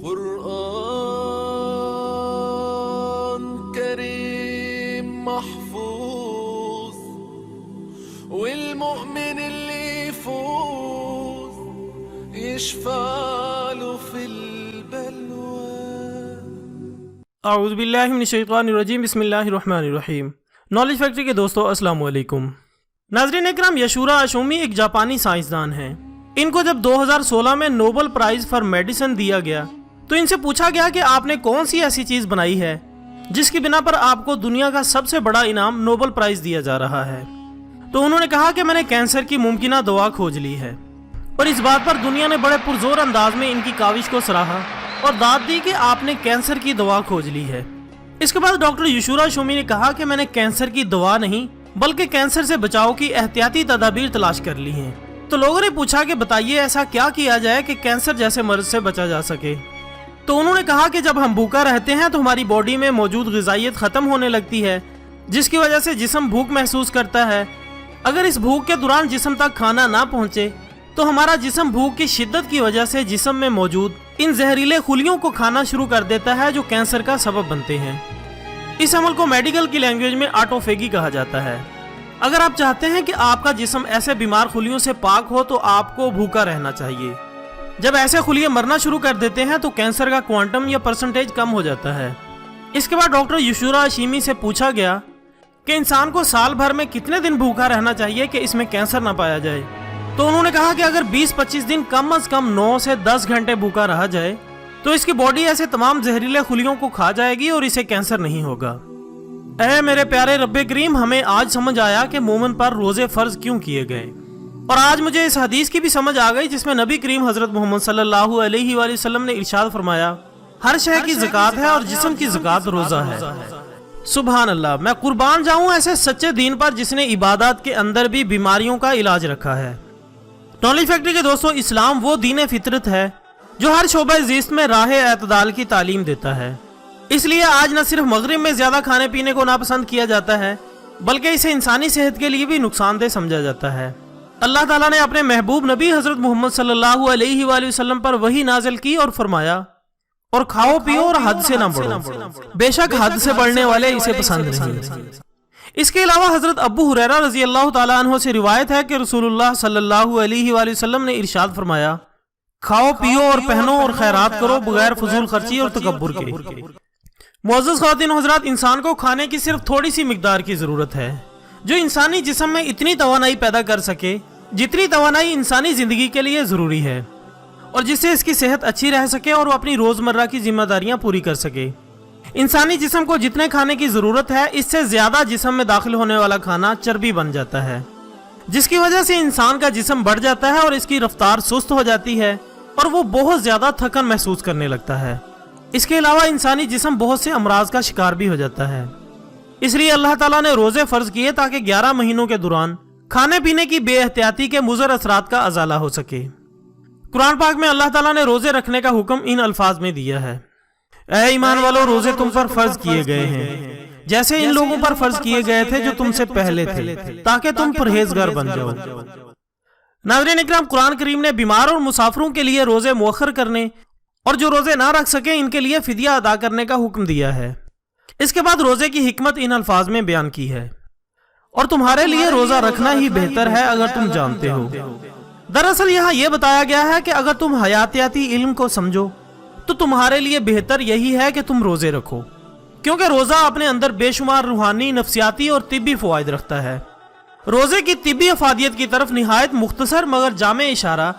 قرآن كريم محفوظ والمؤمن اللي يفوز يشفع له في البلوى. اعوذ باللہ من الشیطان الرجیم. بسم اللہ الرحمن الرحیم. نالج فیکٹری کے دوستو السلام علیکم. ناظرین اکرام، یشورا اشومی ایک جاپانی سائنسدان ہیں. ان کو جب 2016 میں نوبل پرائز فار میڈیسن دیا گیا تو ان سے پوچھا گیا کہ آپ نے کون سی ایسی چیز بنائی ہے جس کی بنا پر آپ کو دنیا کا سب سے بڑا انعام نوبل پرائز دیا جا رہا ہے. تو انہوں نے کہا کہ میں نے کینسر کی ممکنہ دوا کھوج لی ہے، اور اس بات پر دنیا نے بڑے پرزور انداز میں ان کی کاوش کو سراہا اور داد دی کہ آپ نے کینسر کی دوا کھوج لی ہے. اس کے بعد ڈاکٹر یشورا اشومی نے کہا کہ میں نے کینسر کی دوا نہیں بلکہ کینسر سے بچاؤ کی احتیاطی تدابیر تلاش کر لی ہیں. تو لوگوں نے پوچھا کہ بتائیے ایسا کیا کیا جائے کہ کینسر جیسے مرض سے بچا جا سکے. تو انہوں نے کہا کہ جب ہم بھوکا رہتے ہیں تو ہماری باڈی میں موجود غذائیت ختم ہونے لگتی ہے، جس کی وجہ سے جسم بھوک محسوس کرتا ہے. اگر اس بھوک کے دوران جسم تک کھانا نہ پہنچے تو ہمارا جسم بھوک کی شدت کی وجہ سے جسم میں موجود ان زہریلے خلیوں کو کھانا شروع کر دیتا ہے جو کینسر کا سبب بنتے ہیں. اس عمل کو میڈیکل کی لینگویج میں آٹوفیگی کہا جاتا ہے. اگر آپ چاہتے ہیں کہ آپ کا جسم ایسے بیمار خلیوں سے پاک ہو تو آپ کو بھوکا رہنا چاہیے. جب ایسے خلیے مرنا شروع کر دیتے ہیں تو کینسر کا کوانٹم یا پرسنٹیج کم ہو جاتا ہے. اس کے بعد ڈاکٹر یشورا اشومی سے پوچھا گیا کہ انسان کو سال بھر میں کتنے دن بھوکا رہنا چاہیے کہ اس میں کینسر نہ پایا جائے. تو انہوں نے کہا کہ اگر 20-25 دن کم از کم 9 سے 10 گھنٹے بھوکا رہا جائے تو اس کی باڈی ایسے تمام زہریلے خلیوں کو کھا جائے گی اور اسے کینسر نہیں ہوگا. اے میرے پیارے رب کریم، ہمیں آج سمجھ آیا کہ مومن پر روزے فرض کیوں کیے گئے، اور آج مجھے اس حدیث کی بھی سمجھ آ گئی جس میں نبی کریم حضرت محمد صلی اللہ علیہ وآلہ وسلم نے ارشاد فرمایا ہر شے کی زکوٰۃ ہے اور جسم کی زکوٰۃ روزہ ہے. سبحان اللہ. میں قربان جاؤں ایسے سچے دین پر جس نے عبادات کے اندر بھی بیماریوں کا علاج رکھا ہے. نالج فیکٹری کے دوستو، اسلام وہ دین فطرت ہے جو ہر شعبہ زیست میں راہ اعتدال کی تعلیم دیتا ہے. اس لیے آج نہ صرف مغرب میں زیادہ کھانے پینے کو ناپسند کیا جاتا ہے بلکہ اسے انسانی صحت کے لیے بھی نقصان دہ سمجھا جاتا ہے. اللہ تعالیٰ نے اپنے محبوب نبی حضرت محمد صلی اللہ علیہ وآلہ وسلم پر وحی نازل کی اور فرمایا اور کھاؤ پیو اور حد سے نہ بڑھو، بے شک حد سے بڑھنے والے اسے پسند نہیں. اس کے علاوہ حضرت ابو ہریرہ رضی اللہ تعالیٰ عنہ سے روایت ہے کہ رسول اللہ صلی اللہ علیہ وآلہ وسلم نے ارشاد فرمایا کھاؤ پیو اور پہنو اور خیرات کرو بغیر فضول خرچی اور تکبر کے. معزز خواتین و حضرات، انسان کو کھانے کی صرف تھوڑی سی مقدار کی ضرورت ہے جو انسانی جسم میں اتنی توانائی پیدا کر سکے جتنی توانائی انسانی زندگی کے لیے ضروری ہے، اور جس سے اس کی صحت اچھی رہ سکے اور وہ اپنی روزمرہ کی ذمہ داریاں پوری کر سکے. انسانی جسم کو جتنے کھانے کی ضرورت ہے اس سے زیادہ جسم میں داخل ہونے والا کھانا چربی بن جاتا ہے، جس کی وجہ سے انسان کا جسم بڑھ جاتا ہے اور اس کی رفتار سست ہو جاتی ہے اور وہ بہت زیادہ تھکن محسوس کرنے لگتا ہے. اس کے علاوہ انسانی جسم بہت سے امراض کا شکار بھی ہو جاتا ہے. اس لیے اللہ تعالیٰ نے روزے فرض کیے تاکہ 11 مہینوں کے دوران کھانے پینے کی بے احتیاطی کے مضر اثرات کا ازالہ ہو سکے. قرآن پاک میں اللہ تعالیٰ نے روزے رکھنے کا حکم ان الفاظ میں دیا ہے اے ایمان والو، روزے تم پر فرض کیے گئے ہیں جیسے ان لوگوں پر فرض کیے گئے تھے جو تم سے پہلے تھے تاکہ تم پرہیزگار بن جاؤ. ناظرین اکرام، قرآن کریم نے بیمار اور مسافروں کے لیے روزے مؤخر کرنے اور جو روزے نہ رکھ سکے ان کے لیے فدیہ ادا کرنے کا حکم دیا ہے. اس کے بعد روزے کی حکمت ان الفاظ میں بیان کی ہے اور تمہارے لیے روزہ رکھنا ہی بہتر ہے اگر تم جانتے ہو. دراصل یہاں یہ بتایا گیا ہے کہ اگر تم حیاتیاتی علم کو سمجھو تو تمہارے لیے بہتر یہی ہے کہ تم روزے رکھو، کیونکہ روزہ اپنے اندر بے شمار روحانی، نفسیاتی اور طبی فوائد رکھتا ہے. روزے کی طبی افادیت کی طرف نہایت مختصر مگر جامع اشارہ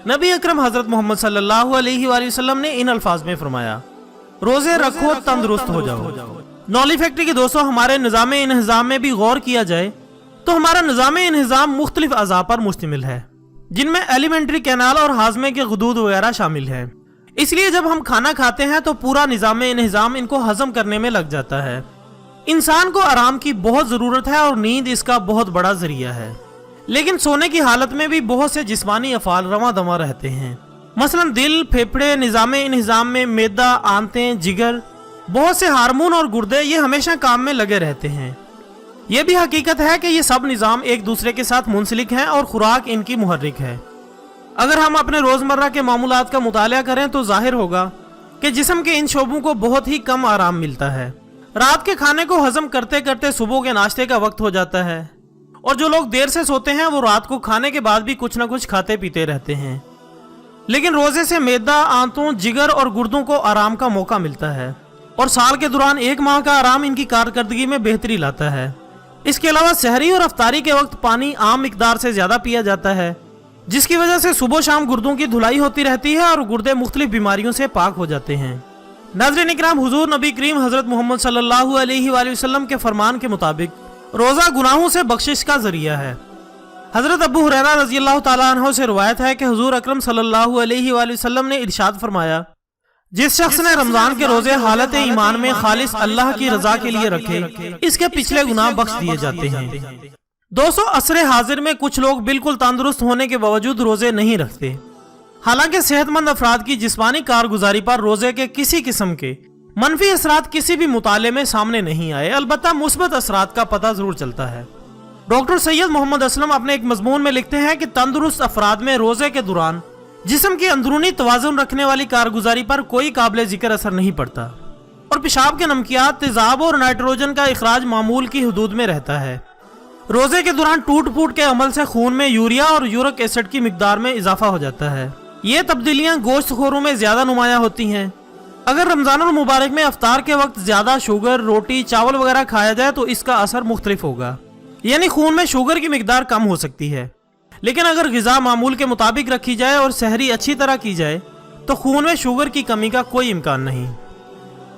نبی اکرم حضرت محمد صلی اللہ علیہ وآلہ وسلم نے ان الفاظ میں فرمایا روزے رکھو تندرست ہو جاؤ. نالج فیکٹری کے دوستوں، ہمارے نظام انہضام میں بھی غور کیا جائے تو ہمارا نظام انہضام مختلف اعضاء پر مشتمل ہے جن میں ایلیمنٹری کینال اور ہاضمے کے غدود وغیرہ شامل ہیں. اس لیے جب ہم کھانا کھاتے ہیں تو پورا نظام انہضام ان کو ہضم کرنے میں لگ جاتا ہے. انسان کو آرام کی بہت ضرورت ہے اور نیند اس کا بہت بڑا ذریعہ ہے، لیکن سونے کی حالت میں بھی بہت سے جسمانی افعال رواں دواں رہتے ہیں. مثلا دل، پھیپھڑے، نظام انہضام میں معدہ، آنتیں، جگر، بہت سے ہارمون اور گردے یہ ہمیشہ کام میں لگے رہتے ہیں. یہ بھی حقیقت ہے کہ یہ سب نظام ایک دوسرے کے ساتھ منسلک ہیں اور خوراک ان کی محرک ہے. اگر ہم اپنے روزمرہ کے معمولات کا مطالعہ کریں تو ظاہر ہوگا कि जिस्म के इन शोबों को बहुत ही कम आराम मिलता है। रात के खाने को हजम करते करते सुबह के नाश्ते का वक्त हो जाता है और जो लोग देर से सोते हैं वो रात को खाने के बाद भी कुछ ना कुछ खाते पीते रहते हैं। लेकिन रोजे से मैदा, आंतों, जिगर और गुर्दों को आराम का मौका मिलता है और साल के दौरान 1 माह का आराम इनकी कारकर्दगी में बेहतरी लाता है। इसके अलावा सहरी और अफ्तारी के वक्त पानी आम मिकदार से ज्यादा पिया जाता है, जिसकी वजह से सुबह शाम गुर्दों की धुलाई होती रहती है और गुर्दे मुख्तलिफ बीमारियों से पाक हो जाते हैं। नाज़रीन इकराम, हुजूर नबी करीम हजरत मोहम्मद सल्लल्लाहु अलैहि वसल्लम के फरमान के मुताबिक रोजा गुनाहों से बख्शिश का जरिया है। हजरत अबू हुरैरा रज़ी अल्लाह ताला अन्हु से रिवायत है कि हुजूर अकरम सल्लल्लाहु अलैहि वसल्लम ने इरशाद फरमाया, जिस शख्स ने रमजान के रोजे हालत ईमान में खालिस अल्लाह की रजा के लिए रखे, इसके पिछले गुनाह बख्श दिए जाते हैं। दोस्तों, असरे हाजिर में कुछ लोग बिल्कुल तंदुरुस्त होने के बावजूद रोजे नहीं रखते। हालांकि सेहतमंद अफराद की जिस्मानी कारगुजारी पर रोजे के किसी किस्म के मनफी असरात किसी भी मुताले में सामने नहीं आए, अलबत्ता मुस्बत असरात का पता जरूर चलता है। डॉक्टर सैयद मोहम्मद असलम अपने एक मजमून में लिखते हैं कि तंदुरुस्त अफराद में रोजे के दौरान जिस्म की अंदरूनी तवाजुन रखने वाली कारगुजारी पर कोई काबिल जिक्र असर नहीं पड़ता और पेशाब के नमकियात, तेजाब और नाइट्रोजन का इखराज मामूल की हदूद में रहता है। रोजे के दौरान टूट फूट के अमल से खून में यूरिया और यूरिक एसिड की मिकदार में इजाफा हो जाता है। ये तब्दीलियां गोश्तखोरों में ज्यादा नुमायां होती हैं। अगर रमजानुल मुबारक में अफ्तार के वक्त ज्यादा शुगर, रोटी, चावल वगैरह खाया जाए तो इसका असर मुख्तलिफ होगा, यानी खून में शुगर की मिकदार कम हो सकती है। लेकिन अगर ग़िज़ा मामूल के मुताबिक रखी जाए और सहरी अच्छी तरह की जाए तो खून में शुगर की कमी का कोई इम्कान नहीं।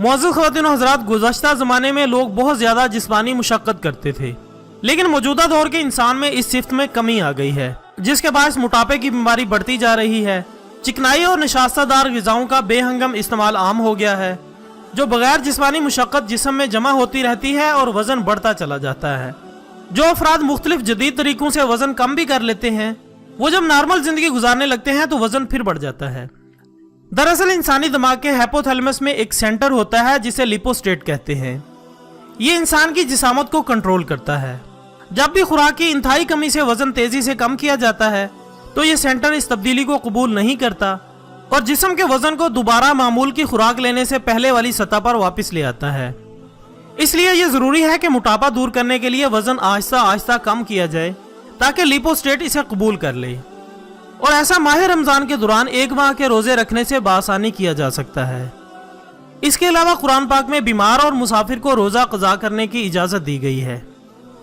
मुअज़्ज़िज़ ख़वातीन और हज़रात, गुज़श्ता ज़माने में लोग बहुत ज़्यादा जिस्मानी मुशक्क़त करते थे, लेकिन मौजूदा दौर के इंसान में इस सिफ्त में कमी आ गई है, जिसके बायस मोटापे की बीमारी बढ़ती जा रही है। चिकनाई और निशास्तदार ग़िज़ाओं का बेहंगम इस्तेमाल आम हो गया है, जो बगैर जिस्मानी मुशक्क़त जिस्म में जमा होती रहती है और वज़न बढ़ता चला जाता है। जो अफराद मुख्तलिफ जदीद तरीकों से वज़न कम भी कर लेते हैं, वो जब नॉर्मल ज़िंदगी गुजारने लगते हैं तो वज़न फिर बढ़ जाता है। दरअसल इंसानी दिमाग के हाइपोथैलेमस में एक सेंटर होता है जिसे लिपोस्टेट कहते हैं। ये इंसान की जिसामत को कंट्रोल करता है। जब भी खुराक की इंतहाई कमी से वज़न तेज़ी से कम किया जाता है तो ये सेंटर इस तब्दीली को कबूल नहीं करता और जिस्म के वज़न को दोबारा मामूल की खुराक लेने से पहले वाली सतह पर वापस ले आता है। इसलिए यह ज़रूरी है कि मोटापा दूर करने के लिए वज़न आहिस्ता आहिस्ता कम किया जाए ताकि लिपोस्टेट इसे कबूल कर ले, और ऐसा माह रमज़ान के दौरान 1 माह के रोज़े रखने से बासानी किया जा सकता है। इसके अलावा कुरान पाक में बीमार और मुसाफिर को रोज़ा क़ज़ा करने की इजाज़त दी गई है,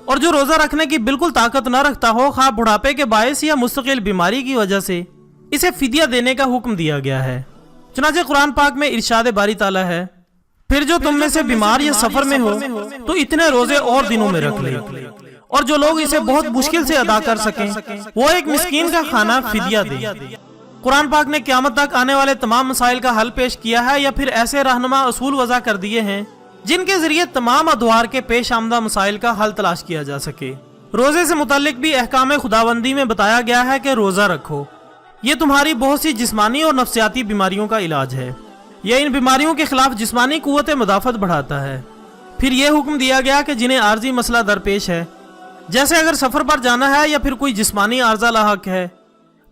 और जो रोज़ा रखने की बिल्कुल ताकत न रखता हो, खा बुढ़ापे के बायस या मुस्तकिल बीमारी की वजह से, इसे फिदिया देने का हुक्म दिया गया है। चुनांचे कुरान पाक में इरशाद बारी ताला है, फिर जो तुम में से बीमार या सफर में हो तो इतने रोजे और दिनों में रख ले, और जो लोग इसे बहुत मुश्किल से अदा कर सकें वो एक मिस्कीन का खाना फिदिया दे। कुरान पाक ने क़यामत तक आने वाले तमाम मसाइल का हल पेश किया है या फिर ऐसे रहनुमा असूल वज़ा कर दिए हैं जिनके जरिए तमाम अदवार के पेश आमदा मसाइल का हल तलाश किया जा सके। रोजे से मुतालिक भी अहकाम खुदाबंदी में बताया गया है कि रोजा रखो, ये तुम्हारी बहुत सी जिस्मानी और नफ्सियाती बीमारियों का इलाज है। यह इन बीमारियों के खिलाफ जिस्मानी कुव्वत मदाफत बढ़ाता है। फिर यह हुक्म दिया गया कि जिन्हें आर्जी मसला दरपेश है, जैसे अगर सफर पर जाना है या फिर कोई जिस्मानी आर्जा लाहक है,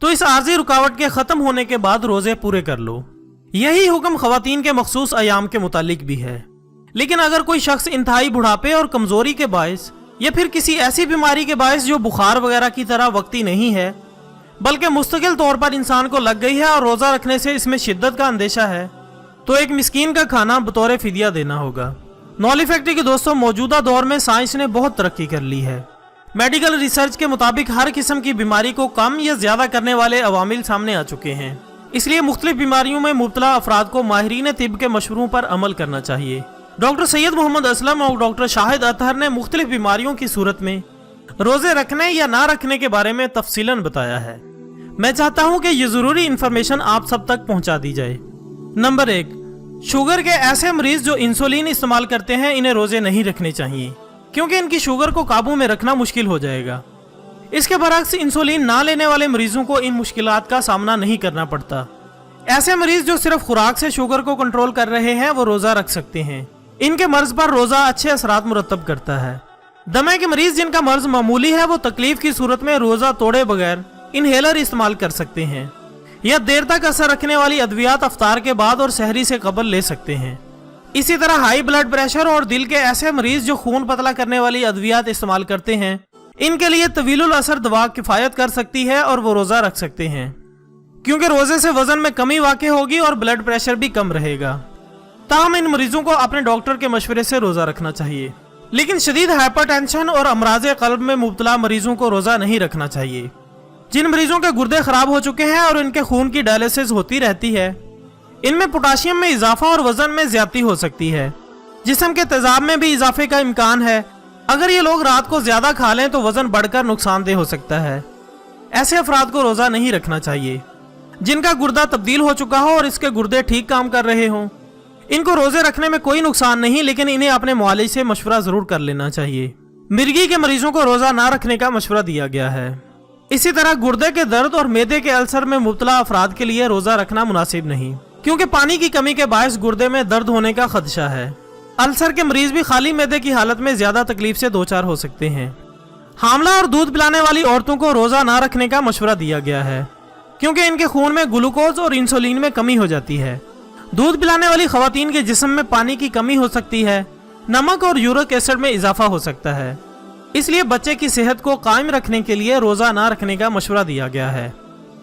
तो इस आर्जी रुकावट के खत्म होने के बाद रोजे पूरे कर लो। यही हुक्म खवातीन के मखसूस अयाम के मुतालिक भी है। लेकिन अगर कोई शख्स इंतहाई बुढ़ापे और कमजोरी के बायस या फिर किसी ऐसी बीमारी के बायस जो बुखार वगैरह की तरह वक्ती नहीं है बल्कि मुस्तकिल तौर पर इंसान को लग गई है और रोजा रखने से इसमें शिद्दत का अंदेशा है, तो एक मिस्कीन का खाना बतौर फिदिया देना होगा। नॉली फैक्ट्री के दोस्तों, मौजूदा दौर में साइंस ने बहुत तरक्की कर ली है। मेडिकल रिसर्च के मुताबिक हर किस्म की बीमारी को कम या ज्यादा करने वाले अवामिल सामने आ चुके हैं। इसलिए मुख्तलिफ बीमारियों में मुब्तला अफराद को माहिरीन तिब के मशवरों पर अमल करना चाहिए। डॉक्टर सैयद मोहम्मद असलम और डॉक्टर शाहिद अतहर ने मुख्तलिफ बीमारियों की सूरत में रोजे रखने या ना रखने के बारे में तफसीलन बताया है। मैं चाहता हूं कि ये जरूरी इंफॉर्मेशन आप सब तक पहुंचा दी जाए। नंबर 1, शुगर के ऐसे मरीज जो इंसुलिन इस्तेमाल करते हैं इन्हें रोजे नहीं रखने चाहिए, क्योंकि इनकी शुगर को काबू में रखना मुश्किल हो जाएगा। इसके बरक्स इंसुलिन ना लेने वाले मरीजों को इन मुश्किलात का सामना नहीं करना पड़ता। ऐसे मरीज जो सिर्फ खुराक से शुगर को कंट्रोल कर रहे हैं वो रोजा रख सकते हैं। इनके मर्ज पर रोजा अच्छे असरात मुरतब करता है। दमे के मरीज जिनका मर्ज मामूली है वो तकलीफ की सूरत में रोजा तोड़े बगैर इनहेलर इस्तेमाल कर सकते हैं। या देर तक असर रखने वाली अद्वियात अफ्तार के बाद और सहरी से कबल ले सकते हैं। इसी तरह हाई ब्लड प्रेशर और दिल के ऐसे मरीज जो खून पतला करने वाली अद्वियात इस्तेमाल करते हैं, इनके लिए तवीलुल असर दवा किफायत कर सकती है और वो रोजा रख सकते हैं, क्योंकि रोजे से वजन में कमी वाक़ई होगी और ब्लड प्रेशर भी कम रहेगा। ताहम इन मरीजों को अपने डॉक्टर के मशवरे से रोजा रखना चाहिए। लेकिन शदीद हाइपरटेंशन और अमराज कल्ब में मुब्तला मरीजों को रोजा नहीं रखना चाहिए। जिन मरीजों के गुर्दे खराब हो चुके हैं और इनके खून की डायलिसिस होती रहती है, इनमें पोटाशियम में इजाफा और वजन में ज्यादती हो सकती है। जिस्म के तेजाब में भी इजाफे का इम्कान है। अगर ये लोग रात को ज्यादा खा लें तो वजन बढ़कर नुकसानदेह हो सकता है। ऐसे अफराद को रोजा नहीं रखना चाहिए। जिनका गुर्दा तब्दील हो चुका हो और इसके गुर्दे ठीक काम कर रहे हों, इनको रोजे रखने में कोई नुकसान नहीं, लेकिन इन्हें अपने मुआलिज से मशवरा जरूर कर लेना चाहिए। मिर्गी के मरीजों को रोजा ना रखने का मशवरा दिया गया है। इसी तरह गुर्दे के दर्द और मैदे के अल्सर में मुब्तला अफराद के लिए रोजा रखना मुनासिब नहीं, क्योंकि पानी की कमी के बायस गुर्दे में दर्द होने का खदशा है। अल्सर के मरीज भी खाली मैदे की हालत में ज्यादा तकलीफ से दो चार हो सकते हैं। हामला और दूध पिलाने वाली औरतों को रोजा ना रखने का मशवरा दिया गया है, क्योंकि इनके खून में ग्लूकोज और इंसुलिन में कमी हो जाती है। दूध पिलाने वाली खवातीन के जिस्म में पानी की कमी हो सकती है, नमक और यूरिक एसिड में इजाफा हो सकता है। इसलिए बच्चे की सेहत को कायम रखने के लिए रोजा ना रखने का मशवरा दिया गया है।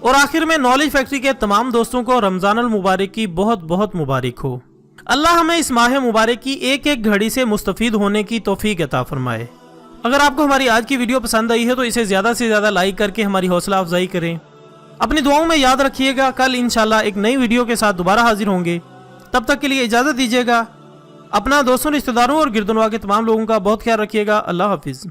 और आखिर में नॉलेज फैक्ट्री के तमाम दोस्तों को रमजानुल मुबारक की बहुत बहुत मुबारक हो। अल्लाह हमें इस माह मुबारक की एक एक घड़ी से मुस्तफीद होने की तौफीक अता फरमाए। अगर आपको हमारी आज की वीडियो पसंद आई है तो इसे ज्यादा से ज्यादा लाइक करके हमारी हौसला अफजाई करें। अपनी दुआओं में याद रखिएगा। कल इंशाल्लाह एक नई वीडियो के साथ दोबारा हाजिर होंगे। तब तक के लिए इजाजत दीजिएगा। अपना, दोस्तों, रिश्तेदारों और गिरदनवा के तमाम लोगों का बहुत ख्याल रखिएगा। अल्लाह हाफिज।